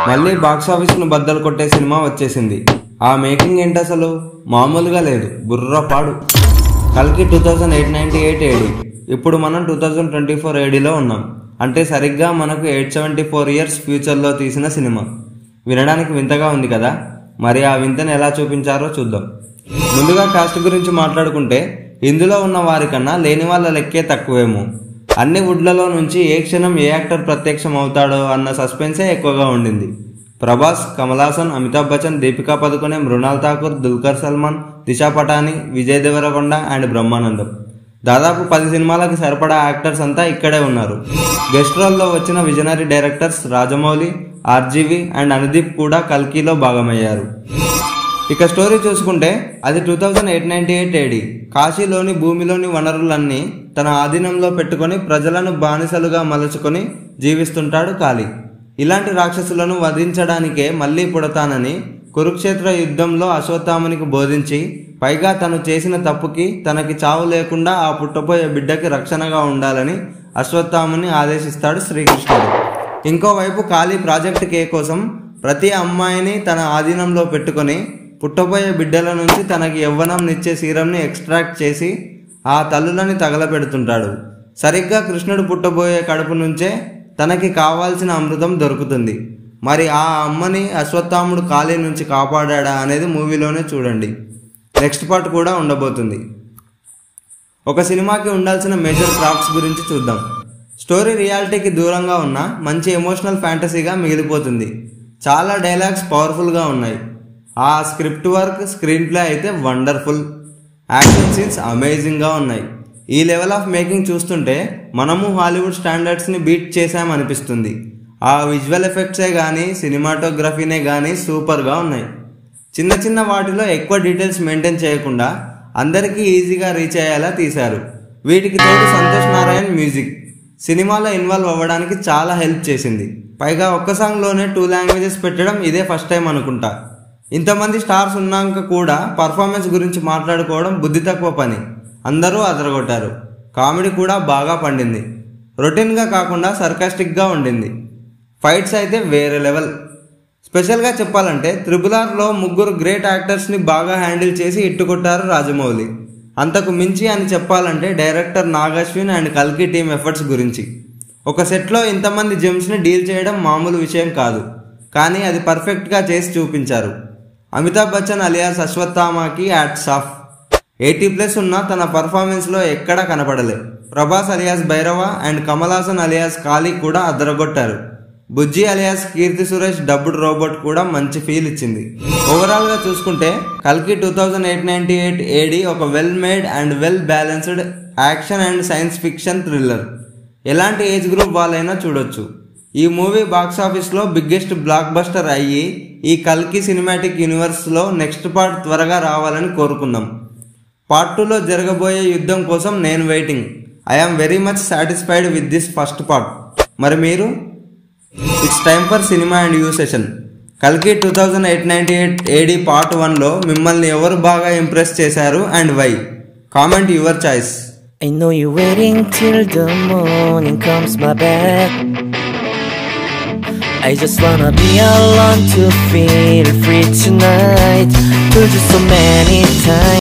మళ్ళీ బాక్సాఫీస్ను బద్దలు కొట్టే సినిమా వచ్చేసింది. ఆ మేకింగ్ ఏంటి అసలు? మామూలుగా లేదు, బుర్రపాడు. కల్కి 2898 AD. ఇప్పుడు మనం 2024 ADలో ఉన్నాం. అంటే సరిగ్గా మనకు 874 years ఫ్యూచర్లో తీసిన సినిమా. వినడానికి వింతగా ఉంది కదా. మరి ఆ వింతను ఎలా చూపించారో చూద్దాం. ముందుగా కాస్ట్ గురించి మాట్లాడుకుంటే ఇందులో ఉన్న వారికన్నా లేని వాళ్ళ లెక్కే తక్కువేమో. అన్ని వుడ్లలో నుంచి ఏ క్షణం ఏ యాక్టర్ ప్రత్యక్షం అవుతాడో అన్న సస్పెన్సే ఎక్కువగా ఉండింది. ప్రభాస్, కమల్ హాసన్, అమితాబ్ బచ్చన్, దీపికా పదుకొనే, మృణాల్ ఠాకూర్, దుల్కర్ సల్మాన్, దిశా పటాని, విజయ్ దేవరకొండ అండ్ బ్రహ్మానందం. దాదాపు 10 సినిమాలకి సరిపడా యాక్టర్స్ అంతా ఇక్కడే ఉన్నారు. గెస్ట్ రోల్లో వచ్చిన visionary directors Rajamouli, RGV and Anudeep కూడా కల్కిలో భాగమయ్యారు. ఇక స్టోరీ చూసుకుంటే అది 2898 AD. కాశీలోని భూమిలోని వనరులన్నీ తన ఆధీనంలో పెట్టుకొని ప్రజలను బానిసలుగా మలుచుకొని జీవిస్తుంటాడు కాళీ. ఇలాంటి రాక్షసులను వధించడానికే మళ్లీ పుడతానని కురుక్షేత్ర యుద్ధంలో అశ్వత్థామునికి బోధించి, పైగా తను చేసిన తప్పుకి తనకి చావు లేకుండా ఆ పుట్టబోయే బిడ్డకి రక్షణగా ఉండాలని అశ్వత్థాముని ఆదేశిస్తాడు శ్రీకృష్ణుడు. ఇంకోవైపు కాళీ ప్రాజెక్ట్ K కోసం ప్రతి అమ్మాయిని తన ఆధీనంలో పెట్టుకొని పుట్టబోయే బిడ్డల నుంచి తనకి యవ్వనంనిచ్చే సీరంని ఎక్స్ట్రాక్ట్ చేసి ఆ తల్లులని తగలపెడుతుంటాడు. సరిగ్గా కృష్ణుడు పుట్టబోయే కడుపు నుంచే తనకి కావాల్సిన అమృతం దొరుకుతుంది. మరి ఆ అమ్మని అశ్వత్థాముడు కాళీ నుంచి కాపాడా అనేది మూవీలోనే చూడండి. నెక్స్ట్ పార్ట్ కూడా ఉండబోతుంది. ఒక సినిమాకి ఉండాల్సిన మేజర్ క్రాఫ్ట్స్ గురించి చూద్దాం. స్టోరీ రియాలిటీకి దూరంగా ఉన్న మంచి ఎమోషనల్ ఫ్యాంటసీగా మిగిలిపోతుంది. చాలా డైలాగ్స్ పవర్ఫుల్గా ఉన్నాయి. ఆ స్క్రిప్ట్ వర్క్, స్క్రీన్ ప్లే అయితే వండర్ఫుల్. యాక్షన్ సీన్స్ అమేజింగ్గా ఉన్నాయి. ఈ లెవెల్ ఆఫ్ మేకింగ్ చూస్తుంటే మనము హాలీవుడ్ స్టాండర్డ్స్ని బీట్ చేశామనిపిస్తుంది. ఆ విజువల్ ఎఫెక్ట్సే కానీ సినిమాటోగ్రఫీనే కానీ సూపర్గా ఉన్నాయి. చిన్న చిన్న వాటిలో ఎక్కువ డీటెయిల్స్ మెయింటైన్ చేయకుండా అందరికీ ఈజీగా రీచ్ అయ్యేలా తీశారు. వీటికి తోడు సంతోష్ నారాయణ్ మ్యూజిక్ సినిమాలో ఇన్వాల్వ్ అవ్వడానికి చాలా హెల్ప్ చేసింది. పైగా ఒక్క సాంగ్లోనే 2 లాంగ్వేజెస్ పెట్టడం ఇదే ఫస్ట్ టైం అనుకుంటా. ఇంతమంది స్టార్స్ ఉన్నాక కూడా పర్ఫార్మెన్స్ గురించి మాట్లాడుకోవడం బుద్ధి తక్కువ పని. అందరూ అదరగొట్టారు. కామెడీ కూడా బాగా పండింది. రొటీన్గా కాకుండా సర్కాస్టిక్గా ఉండింది. ఫైట్స్ అయితే వేరే లెవెల్. స్పెషల్గా చెప్పాలంటే RRRలో 3 గ్రేట్ యాక్టర్స్ని బాగా హ్యాండిల్ చేసి ఇట్టుకొట్టారు రాజమౌళి. అంతకు మించి అని చెప్పాలంటే డైరెక్టర్ నాగశ్విన్ అండ్ కల్కి టీమ్ ఎఫర్ట్స్ గురించి. ఒక సెట్లో ఇంతమంది జెమ్స్ని డీల్ చేయడం మామూలు విషయం కాదు, కానీ అది పర్ఫెక్ట్గా చేసి చూపించారు. అమితాబ్ బచ్చన్ అలియాస్ అశ్వత్థామకి హ్యాట్స్ ఆఫ్. 80+ ఉన్న తన పర్ఫార్మెన్స్లో ఎక్కడా కనపడలే. Prabhas alias Bhairava and Kamal Haasan alias Kali కూడా అదరగొట్టారు. Bujji alias Keerthy Suresh dubbed robot కూడా మంచి ఫీల్ ఇచ్చింది. ఓవరాల్గా చూసుకుంటే కల్కి 2898 AD ఒక well made and well balanced action and science fiction thriller. ఎలాంటి ఏజ్ గ్రూప్ వాళ్ళైనా చూడొచ్చు. ఈ మూవీ బాక్సాఫీస్లో బిగ్గెస్ట్ బ్లాక్ బస్టర్ అయ్యి ఈ కల్కి సినిమాటిక్ యూనివర్స్లో నెక్స్ట్ పార్ట్ త్వరగా రావాలని కోరుకుందాం. పార్ట్ 2లో జరగబోయే యుద్ధం కోసం నేను waiting. I am very much satisfied with this first part. మరి మీరు? It's time for cinema and you session. కల్కి 2898 AD పార్ట్ 1లో మిమ్మల్ని ఎవరు బాగా ఇంప్రెస్ చేశారు and why? Comment your choice. I know you're waiting till the morning comes my bed. I just wanna be alone to feel free tonight. Told you so many times.